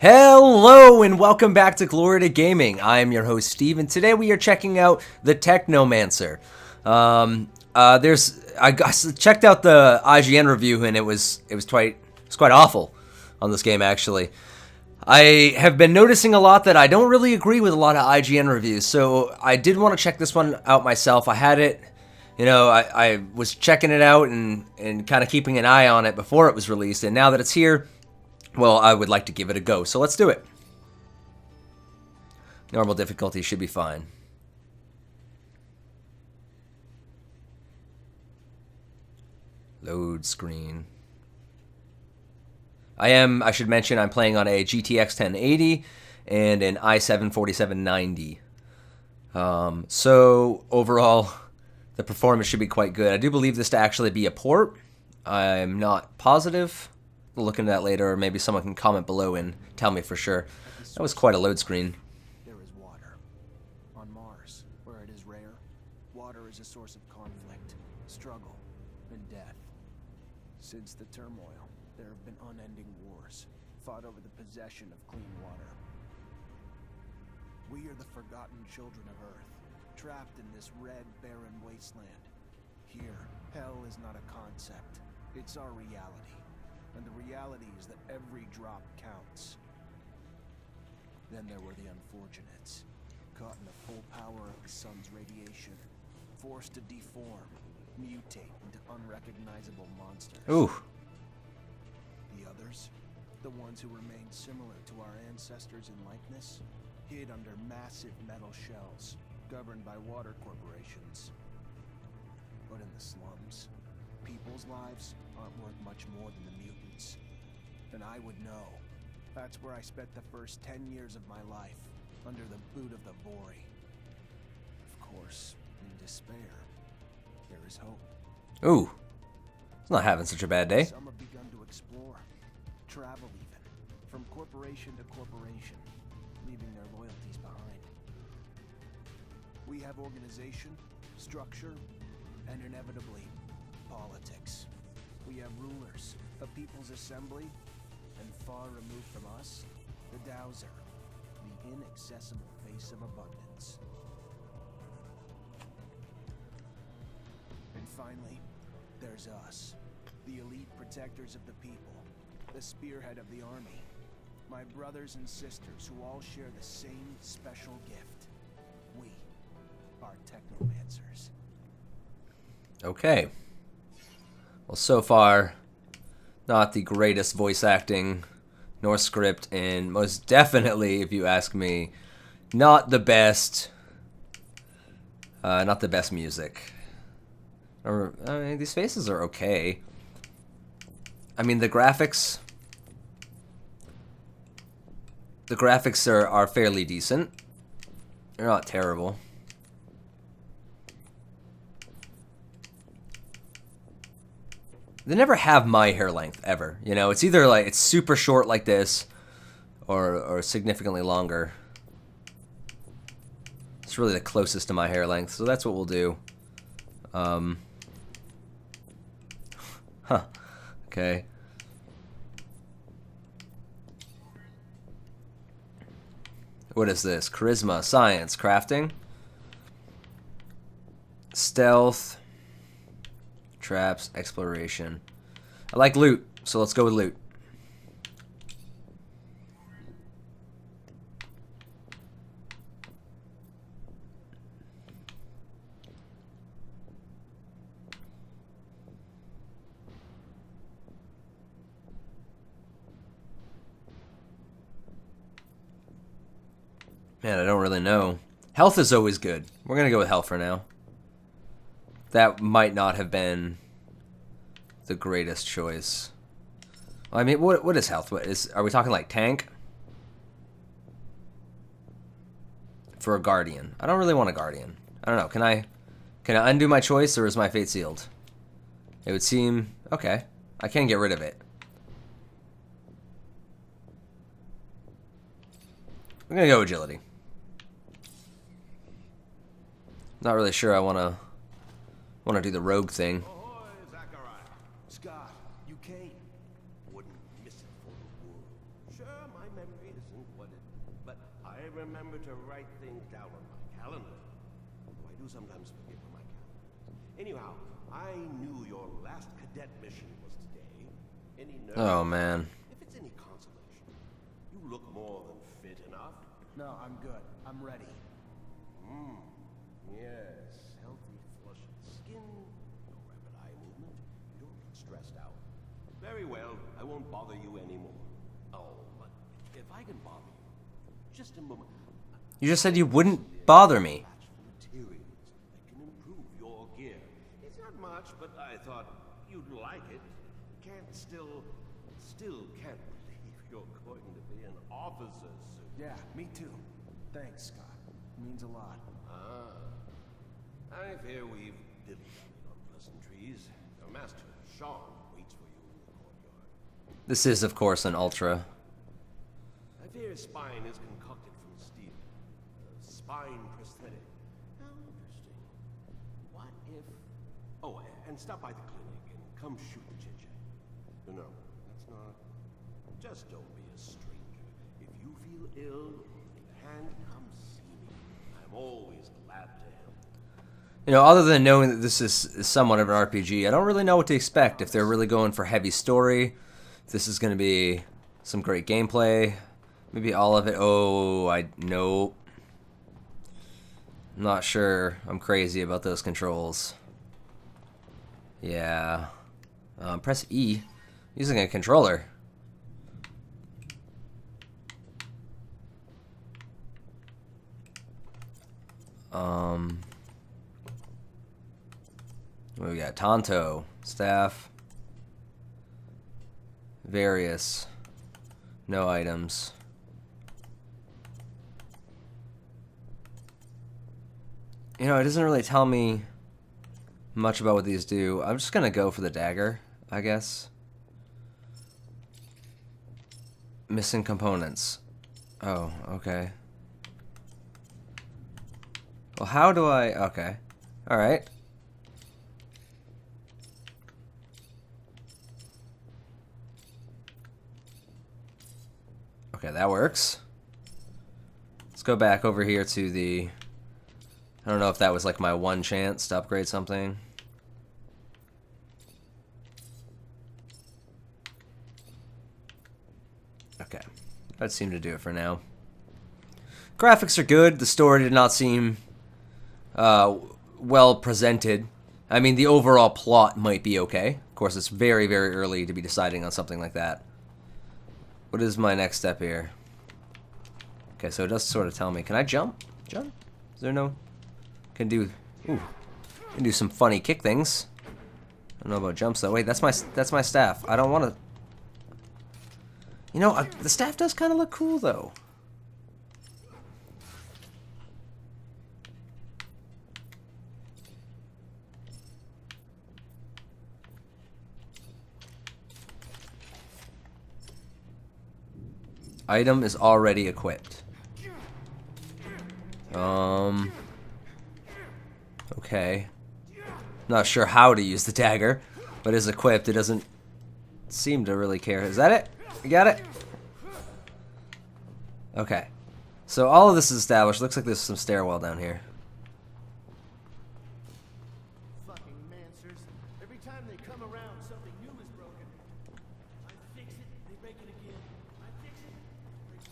Hello and welcome back to Glory to Gaming. I am your host Steve, and today we are checking out the Technomancer. I checked out the IGN review, and it was quite awful on this game actually. I have been noticing a lot that I don't really agree with a lot of IGN reviews, so I did want to check this one out myself. I had it, I was checking it out and kind of keeping an eye on it before it was released, and now that it's here, well, I would like to give it a go, so let's do it. Normal difficulty should be fine. Load screen. I should mention, I'm playing on a GTX 1080 and an i7 4790. So overall, the performance should be quite good. I do believe this to actually be a port. I'm not positive. We'll look into that later, or maybe someone can comment below and tell me for sure. That was quite a load screen. There is water. On Mars, where it is rare, water is a source of conflict, struggle, and death. Since the turmoil, there have been unending wars, fought over the possession of clean water. We are the forgotten children of Earth, trapped in this red, barren wasteland. Here, hell is not a concept, it's our reality. And the reality is that every drop counts. Then there were the unfortunates, caught in the full power of the sun's radiation, forced to deform, mutate into unrecognizable monsters. Ooh. The others, the ones who remained similar to our ancestors in likeness, hid under massive metal shells, governed by water corporations. But in the slums, people's lives aren't worth much more than the mutants. And I would know. That's where I spent the first 10 years of my life, under the boot of the Vori. Of course, in despair, there is hope. Ooh. It's not having such a bad day. Some have begun to explore, travel even, from corporation to corporation, leaving their loyalties behind. We have organization, structure, and inevitably, politics. We have rulers, a people's assembly, and far removed from us, the Dowser, the inaccessible face of abundance. And finally, there's us, the elite protectors of the people, the spearhead of the army, my brothers and sisters who all share the same special gift. We are Technomancers. Okay. Well, so far, not the greatest voice acting nor script, and most definitely, if you ask me, not the best music. I mean, these faces are okay. I mean, the graphics are fairly decent. They're not terrible. They never have my hair length, ever. You know, it's either like it's super short like this, or significantly longer. It's really the closest to my hair length, so that's what we'll do. Okay. What is this? Charisma, science, crafting, stealth, traps, exploration. I like loot, so let's go with loot. Man, I don't really know. Health is always good. We're gonna go with health for now. That might not have been the greatest choice. Well, I mean, what is health? Are we talking like tank? For a guardian. I don't really want a guardian. I don't know. Can I undo my choice, or is my fate sealed? It would seem okay. I can get rid of it. I'm gonna go agility. Not really sure I wanna do the rogue thing. Scott, you came. Wouldn't miss it for the world. Sure, my memory isn't what it... But I remember to write things down on my calendar. I do sometimes forget on my calendar. Anyhow, I knew your last cadet mission was today. Any nerves? Oh, man. If it's any consolation, you look more than fit enough. No, I'm good. I'm ready. Yes, healthy flush of the skin, no rapid eye movement. You don't get stressed out. Very well, I won't bother you anymore. Oh, but if I can bother you, just a moment. You just said you wouldn't bother me. Materials that can improve your gear. It's not much, but I thought you'd like it. Still can't believe you're going to be an officer soon. Yeah, me too. Thanks, Scott. It means a lot. I fear we've diddled on pleasantries. Your master, Sean, waits for you in the courtyard. This is, of course, an Ultra. I fear his spine is concocted from steel. A spine prosthetic. How interesting. What if... Oh, and stop by the clinic and come shoot the chit-chat. No, that's not... Just don't be a stranger. If you feel ill or need a hand, come see me. I'm always glad to help. You know, other than knowing that this is somewhat of an RPG, I don't really know what to expect. If they're really going for heavy story, if this is going to be some great gameplay, maybe all of it. Oh, nope. I'm not sure. I'm crazy about those controls. Yeah. Press E. Using a controller. What we got? Tonto, staff, various, no items. You know, it doesn't really tell me much about what these do. I'm just gonna go for the dagger, I guess. Missing components. Oh, okay. Well, how do I... Okay. Alright. Okay, that works. Let's go back over here to the... I don't know if that was like my one chance to upgrade something. Okay. That seemed to do it for now. Graphics are good. The story did not seem well presented. I mean, the overall plot might be okay. Of course, it's very, very early to be deciding on something like that. What is my next step here? Okay, so it does sort of tell me. Can I jump? Jump? Is there no... Can do... Ooh. Can do some funny kick things. I don't know about jumps, though. Wait, that's my staff. I don't want to... You know, the staff does kind of look cool, though. Item is already equipped. Okay. Not sure how to use the dagger, but it's equipped. It doesn't seem to really care. Is that it? You got it? Okay. So all of this is established. Looks like there's some stairwell down here. Fucking Mancers. Every time they come around, something new is broken. I fix it, they break it again. I fix it, they break it.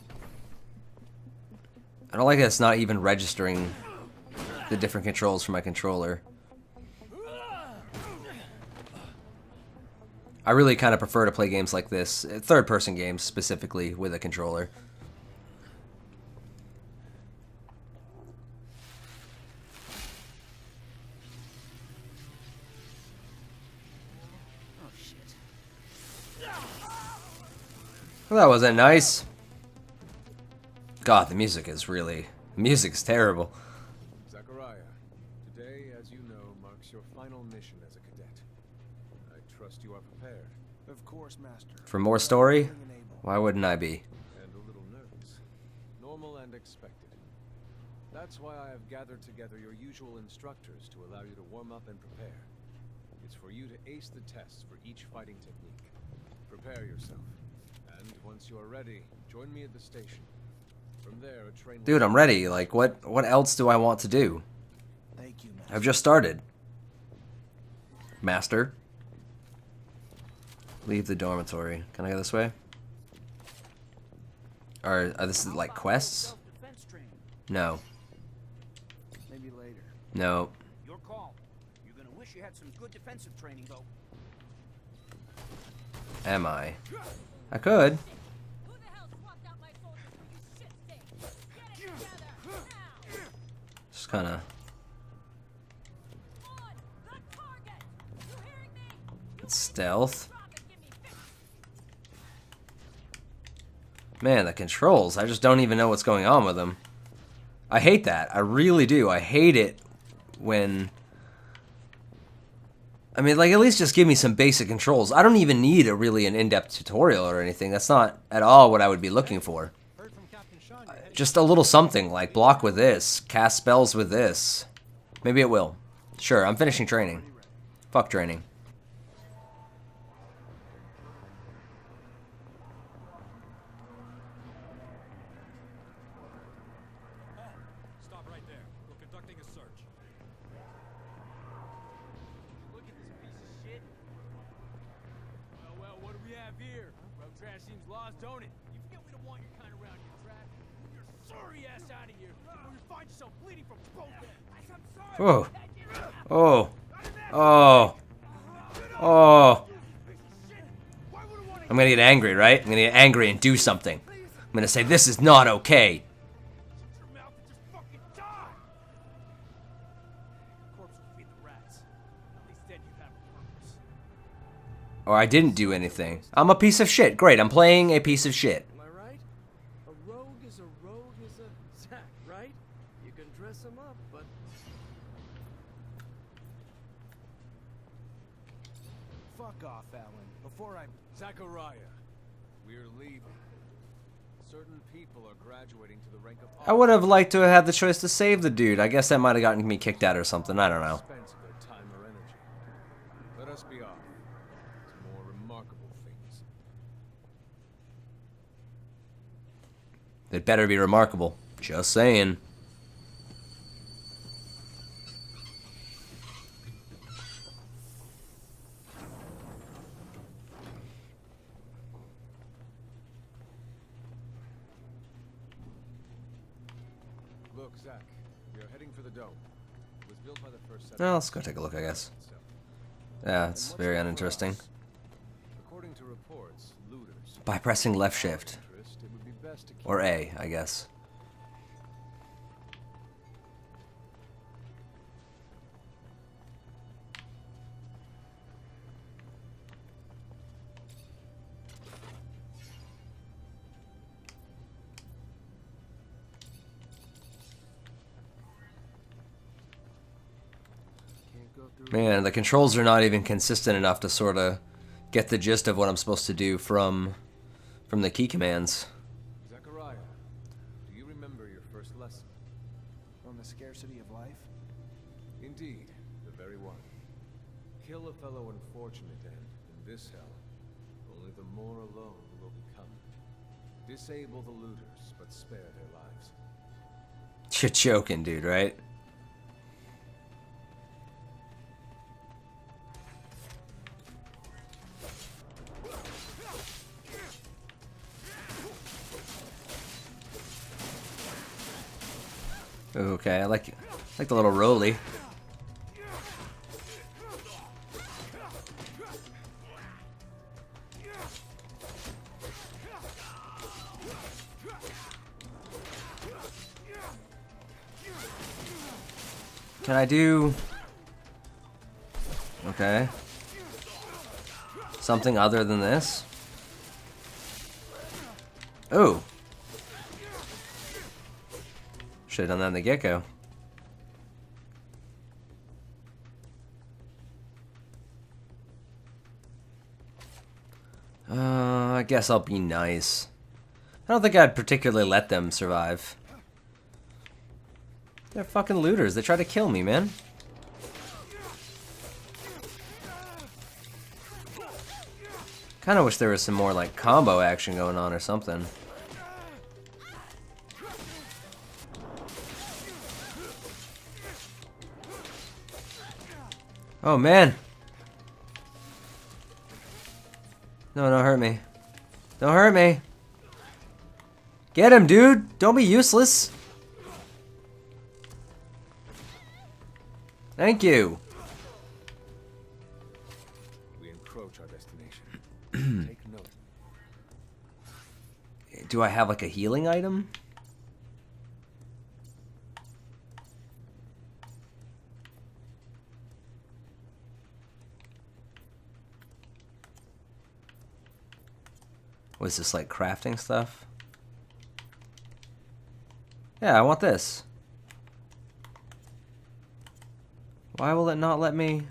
I don't like that it's not even registering the different controls for my controller. I really kind of prefer to play games like this, third-person games specifically, with a controller. Oh shit. Well, that wasn't nice. God, the music is really... The music's terrible. Zachariah, today, as you know, marks your final mission as a cadet. I trust you are prepared. Of course, Master. For more story? Why wouldn't I be? And a little nervous. Normal and expected. That's why I have gathered together your usual instructors to allow you to warm up and prepare. It's for you to ace the tests for each fighting technique. Prepare yourself. And once you are ready, join me at the station. From there, a train. Dude, I'm ready. Like, what else do I want to do? Thank you, Master. I've just started. Master. Leave the dormitory. Can I go this way? Or this is like quests? No. Maybe later. No. Your call. You're gonna wish you had some good defensive training, though. Am I? I could. Who the hell swapped out my soldiers for you shit sticks? Get it together, now! Just kind of. On, the target! You hearing me? You Stealth. drop and give me 50. Man, the controls. I just don't even know what's going on with them. I hate that. I really do. I hate it when... I mean, like, at least just give me some basic controls. I don't even need an in-depth tutorial or anything. That's not at all what I would be looking for. Just a little something, like block with this, cast spells with this. Maybe it will. Sure, I'm finishing training. Fuck training. Stop right there. We're conducting a search. Look at this piece of shit. Well, what do we have here? Road trash seems lost, don't it? You forget we don't want your kind around here, trash. Get your sorry ass out of here, or you find yourself bleeding from both ends. I'm sorry. Oh. Oh. Oh. Oh. I'm gonna get angry, right? I'm gonna get angry and do something. I'm gonna say, this is not okay. Your mouth and just fucking die. Corpse will feed the rats. At least then you have a purpose. Or I didn't do anything. I'm a piece of shit. Great, I'm playing a piece of shit. Am I right? A rogue is a sack, right? You can dress him up, but Fuck off, Alan. Before I... Zachariah, we're leaving. Certain people are graduating to the rank of. I would have liked to have had the choice to save the dude. I guess that might have gotten me kicked out or something. I don't know. Expense of their time or energy. Let us be off. To more remarkable things. It better be remarkable. Just saying. Look, Zach, we are heading for the dome. It was built by the first set. Well, let's go take a look, I guess. Yeah, it's very uninteresting. According to reports, looters. By pressing left shift. Interest, it would be best to keep Or A, I guess. Can't go through... Man, the controls are not even consistent enough to sort of get the gist of what I'm supposed to do from the key commands. Zachariah, do you remember your first lesson? On the scarcity of life? Indeed, the very one. Kill a fellow unfortunate and, in this hell, only the more alone you will become. Disable the looters, but spare their lives. You're joking, dude, right? Okay, I like the little rolly. Can I do... Okay. Something other than this? Oh. Should've done that in the get-go. I guess I'll be nice. I don't think I'd particularly let them survive. They're fucking looters. They try to kill me, man. Kind of wish there was some more like combo action going on or something. Oh man. No, don't hurt me. Don't hurt me. Get him, dude. Don't be useless. Thank you. We encroach our destination. Take note. Do I have like a healing item? Was this like crafting stuff? Yeah, I want this. Why will it not let me?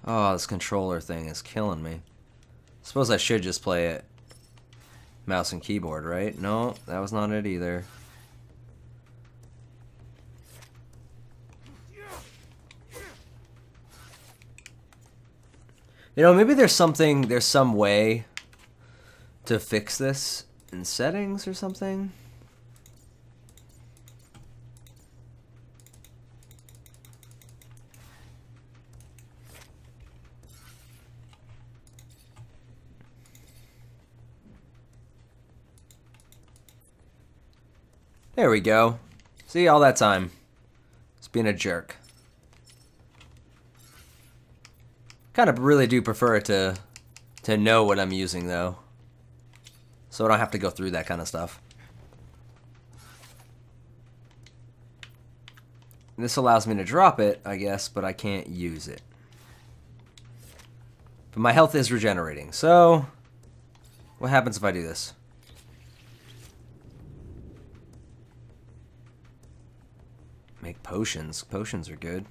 Oh, this controller thing is killing me. Suppose I should just play it mouse and keyboard, right? No, that was not it either. You know, maybe there's some way to fix this in settings or something. There we go. See, all that time. Just being a jerk. Kind of really do prefer to know what I'm using, though. So I don't have to go through that kind of stuff. And this allows me to drop it, I guess, but I can't use it. But my health is regenerating, so... what happens if I do this? Make potions. Potions are good.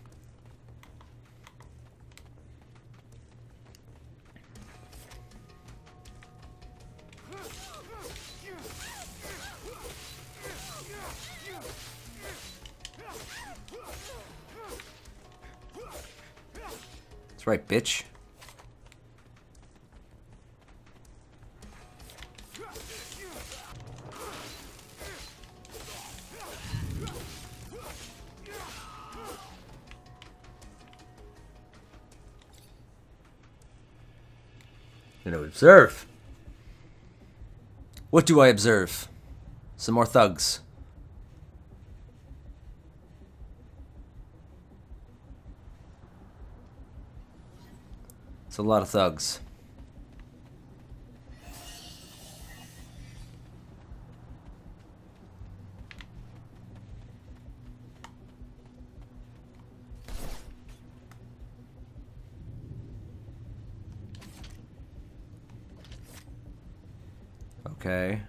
That's right, bitch. Observe. What do I observe? Some more thugs. It's a lot of thugs. Okay.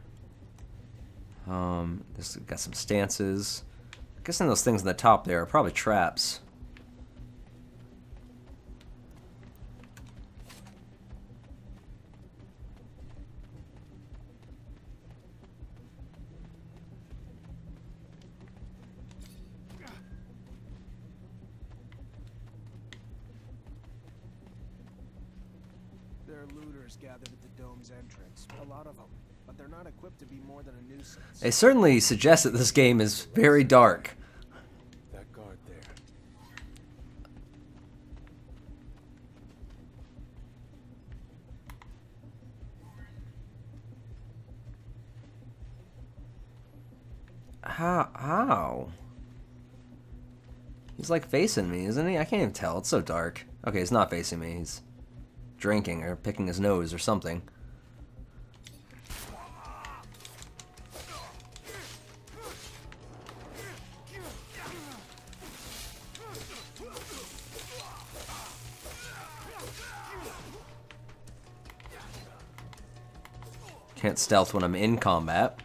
This got some stances. I'm guessing those things on the top there are probably traps. There are looters gathered at the dome's entrance. A lot of them. But they're not equipped to be more than a nuisance. They certainly suggest that this game is very dark. That guard there. How? He's like facing me, isn't he? I can't even tell. It's so dark. Okay, he's not facing me. He's drinking or picking his nose or something. Can't stealth when I'm in combat.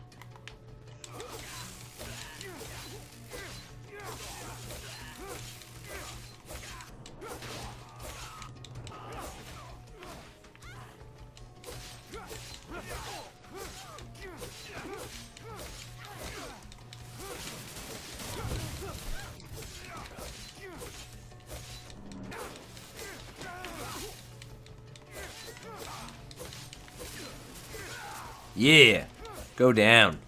Yeah. Go down.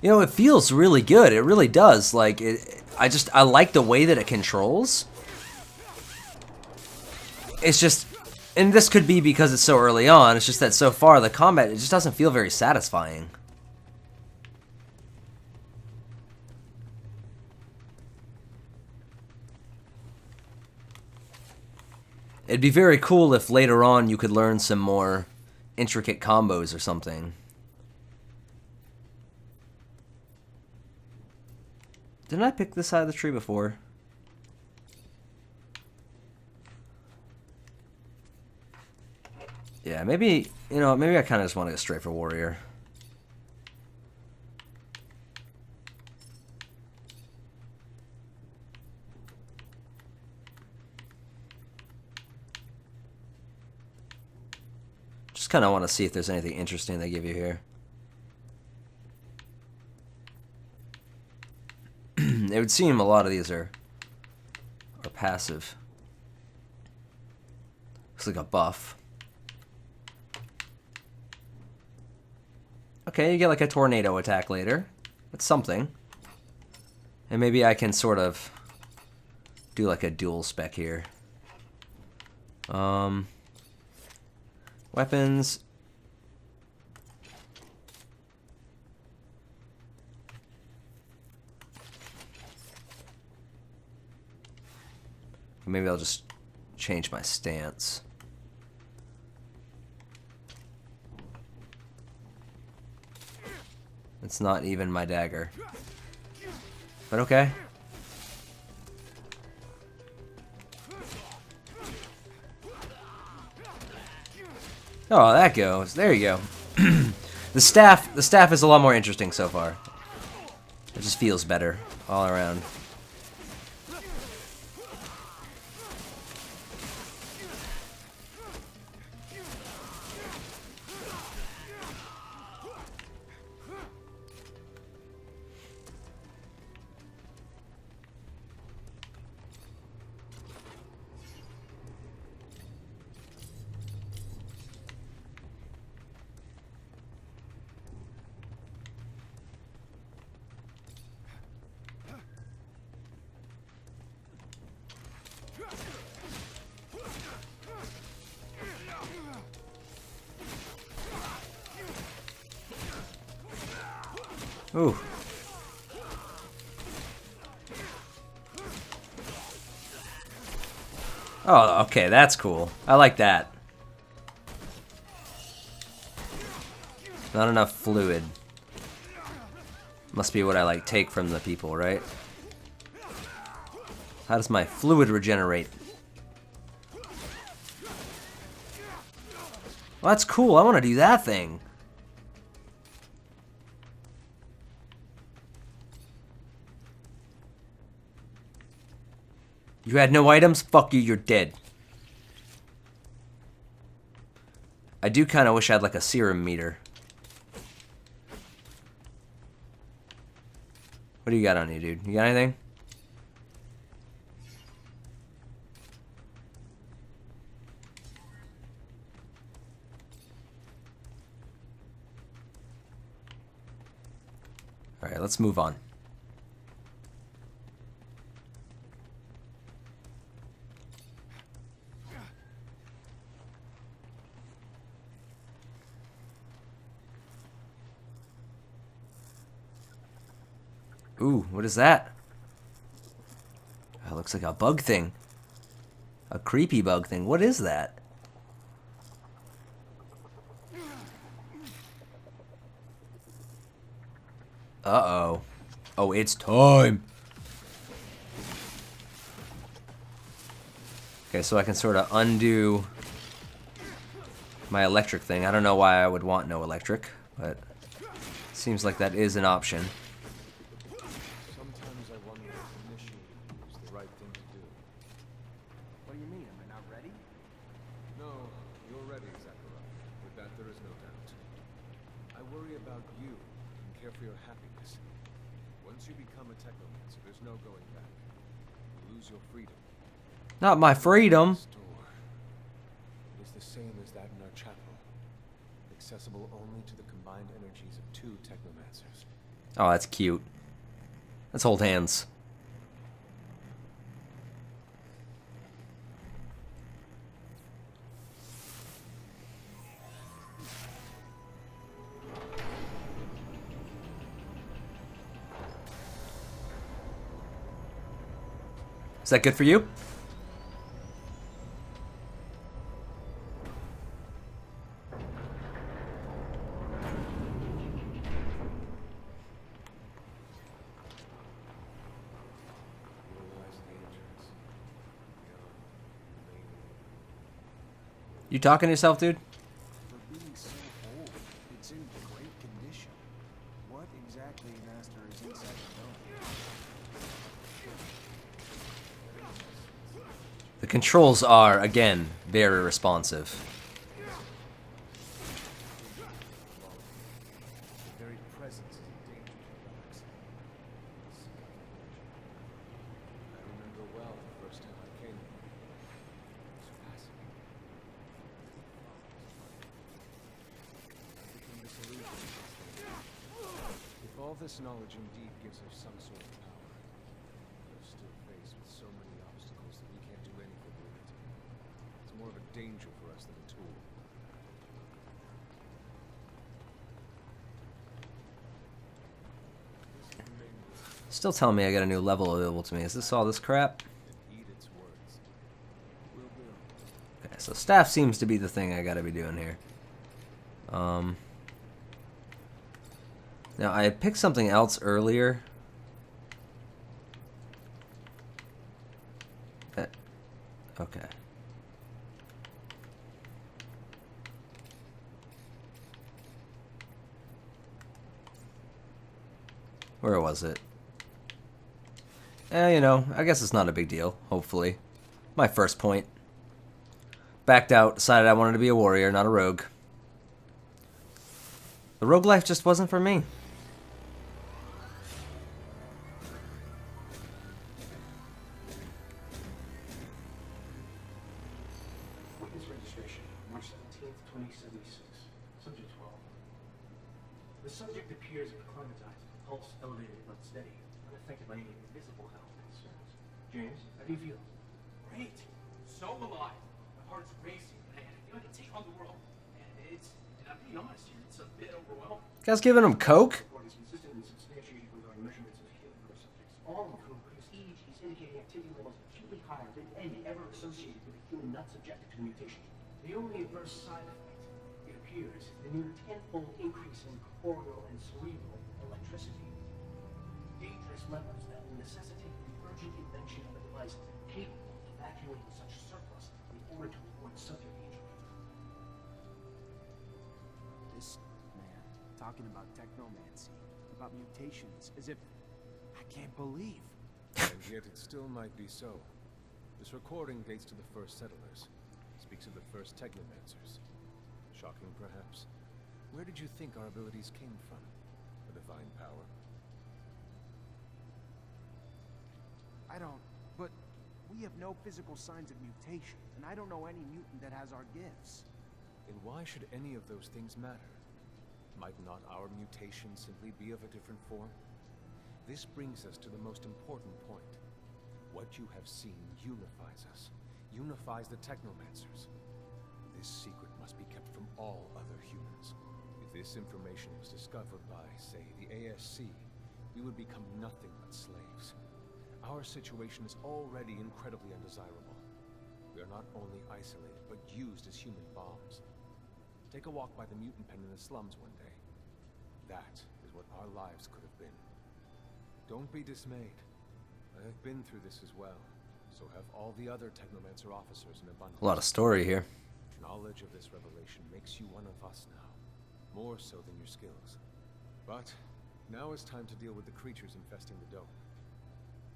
You know, it feels really good. It really does. Like, I like the way that it controls. It's just, and this could be because it's so early on, it's just that so far the combat, it just doesn't feel very satisfying. It'd be very cool if later on you could learn some more intricate combos or something. Didn't I pick this side of the tree before? Yeah, maybe, you know, maybe I kind of just want to go straight for warrior. Just kind of want to see if there's anything interesting they give you here. It would seem a lot of these are passive. Looks like a buff. Okay, you get like a tornado attack later. That's something. And maybe I can sort of do like a dual spec here. Weapons. Maybe I'll just change my stance. It's not even my dagger. But okay. Oh, that goes. There you go. The staff is a lot more interesting so far. It just feels better all around. Ooh. Oh, okay, that's cool. I like that. Not enough fluid. Must be what I like take from the people, right? How does my fluid regenerate? Well, that's cool. I want to do that thing. You had no items? Fuck you, you're dead. I do kind of wish I had like a serum meter. What do you got on you, dude? You got anything? Alright, let's move on. Ooh, what is that? That looks like a bug thing. A creepy bug thing. What is that? Uh-oh. Oh, it's time. Okay, so I can sort of undo my electric thing. I don't know why I would want no electric, but it seems like that is an option. Sometimes I wonder if initiating was the right thing to do. What do you mean? Am I not ready? No, you're ready, Zachariah. With that, there is no doubt. about you and care for your happiness. Once you become a Technomancer, there's no going back. You lose your freedom. Not my freedom. This door is the same as that in our chapel. Accessible only to the combined energies of 2 Technomancers. Oh, that's cute. Let's hold hands. Is that good for you? You talking to yourself, dude? For being so old, it's in great condition. What exactly, Master, is inside the dome? The controls are, again, very responsive. The very presence is a danger to relax. I remember well the first time I came here. It was fascinating. I became disillusioned. If all this knowledge indeed gives us some sort of power, we're still faced with so many obstacles that we can't do anything with it. It's more of a danger for us than a tool. Still telling me I got a new level available to me. Is this all this crap? And eat its words. Will do. Okay, so staff seems to be the thing I gotta be doing here. Now I had picked something else earlier. Okay. Where was it? You know, I guess it's not a big deal, hopefully. My first point. Backed out, decided I wanted to be a warrior, not a rogue. The rogue life just wasn't for me. Witness registration, March 17th, 2076. Subject 12. The subject appears acclimatized, pulse elevated but steady, unaffected by any visible health concerns. James, how do you feel? Great. So alive. My heart's racing. I feel like I can take on the world. And I'm being honest here, it's a bit overwhelming. You guys giving him coke? Report is consistent and substantiated with our measurements of healing for subjects, all of whom produce EEGs indicating activity levels acutely higher than any ever associated with a human not subjected to the mutation. The only adverse side effect, it appears, is the near tenfold increase in corporeal and cerebral electricity. Dangerous levels that will necessitate the urgent invention of a device capable of evacuating such surplus in order to avoid subject injury. This man talking about technomancy, about mutations, as if I can't believe. And yet it still might be so. This recording dates to the first settlers. Speaks of the first Technomancers. Shocking, perhaps. Where did you think our abilities came from? A divine power? I don't, but we have no physical signs of mutation, and I don't know any mutant that has our gifts. Then why should any of those things matter? Might not our mutation simply be of a different form? This brings us to the most important point. What you have seen unifies us. Unifies the Technomancers. This secret must be kept from all other humans. If this information was discovered by, say, the ASC, we would become nothing but slaves. Our situation is already incredibly undesirable. We are not only isolated, but used as human bombs. Take a walk by the mutant pen in the slums one day. That is what our lives could have been. Don't be dismayed. I have been through this as well. So have all the other Technomancer officers in abundance. A lot of story here. Knowledge of this revelation makes you one of us now. More so than your skills. But now is time to deal with the creatures infesting the dome.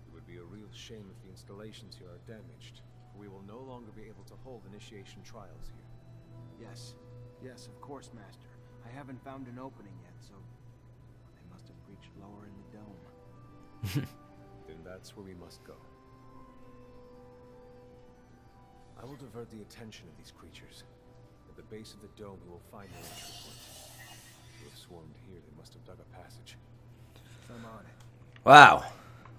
It would be a real shame if the installations here are damaged. We will no longer be able to hold initiation trials here. Yes, of course, Master. I haven't found an opening yet, So they must have breached lower in the dome. Then that's where we must go. I will divert the attention of these creatures. At the base of the dome, we will find their entry point. If they have swarmed here, they must have dug a passage. I'm on it. Wow.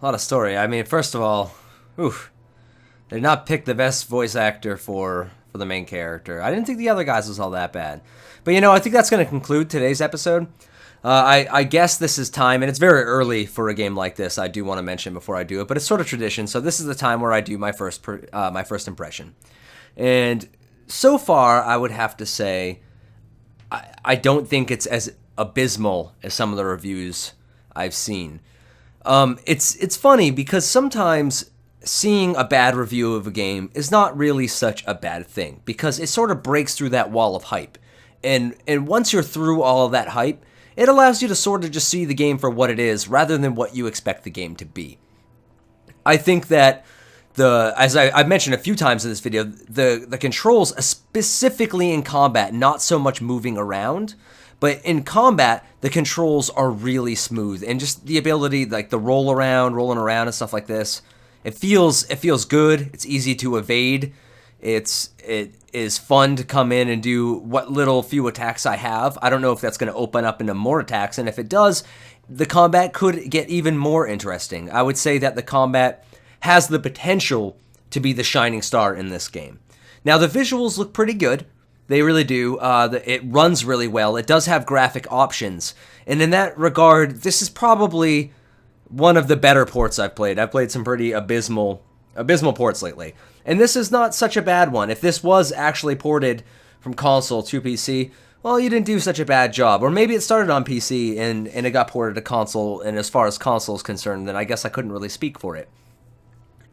A lot of story. I mean, first of all, oof. They did not pick the best voice actor for the main character. I didn't think the other guys was all that bad. But, I think that's going to conclude today's episode. I guess this is time, and it's very early for a game like this. I do want to mention before I do it, but it's sort of tradition. So this is the time where I do my first impression. And so far, I would have to say, I don't think it's as abysmal as some of the reviews I've seen. It's funny because sometimes seeing a bad review of a game is not really such a bad thing because it sort of breaks through that wall of hype. And once you're through all of that hype, it allows you to sort of just see the game for what it is rather than what you expect the game to be. I think that as I've mentioned a few times in this video, the controls, specifically in combat, not so much moving around, but in combat, the controls are really smooth, and just the ability, like the rolling around and stuff like this, it feels good. It's easy to evade. It is fun to come in and do what little few attacks I have. I don't know if that's going to open up into more attacks, and if it does, the combat could get even more interesting. I would say that the combat has the potential to be the shining star in this game. Now, the visuals look pretty good. They really do. It runs really well. It does have graphic options. And in that regard, this is probably one of the better ports I've played. I've played some pretty abysmal ports lately. And this is not such a bad one. If this was actually ported from console to PC, well, you didn't do such a bad job. Or maybe it started on PC and it got ported to console, and as far as console is concerned, then I guess I couldn't really speak for it.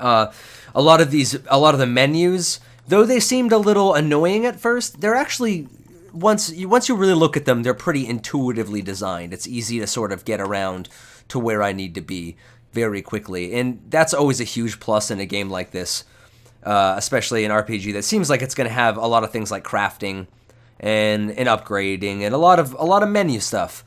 A lot of the menus, though they seemed a little annoying at first, they're actually, once you really look at them, they're pretty intuitively designed. It's easy to sort of get around to where I need to be very quickly. And that's always a huge plus in a game like this, especially an RPG that seems like it's going to have a lot of things like crafting and upgrading and a lot of menu stuff.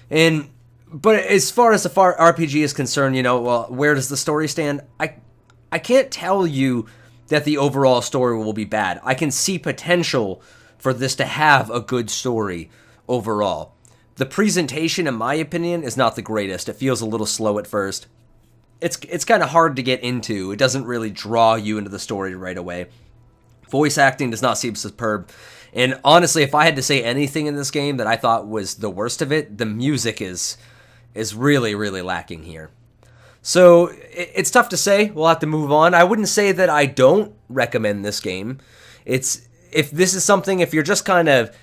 But as far as the RPG is concerned, well, where does the story stand? I can't tell you that the overall story will be bad. I can see potential for this to have a good story overall. The presentation, in my opinion, is not the greatest. It feels a little slow at first. It's kind of hard to get into. It doesn't really draw you into the story right away. Voice acting does not seem superb. And honestly, if I had to say anything in this game that I thought was the worst of it, the music is really, really lacking here. So it's tough to say. We'll have to move on. I wouldn't say that I don't recommend this game. If you're just kind of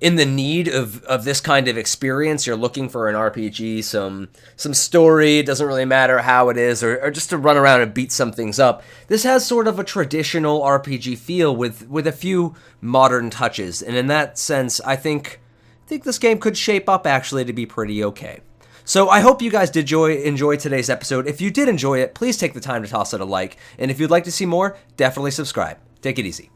in the need of this kind of experience, you're looking for an RPG, some story, it doesn't really matter how it is, or just to run around and beat some things up. This has sort of a traditional RPG feel with a few modern touches, and in that sense, I think this game could shape up actually to be pretty okay. So I hope you guys did enjoy today's episode. If you did enjoy it, please take the time to toss it a like, and if you'd like to see more, definitely subscribe. Take it easy.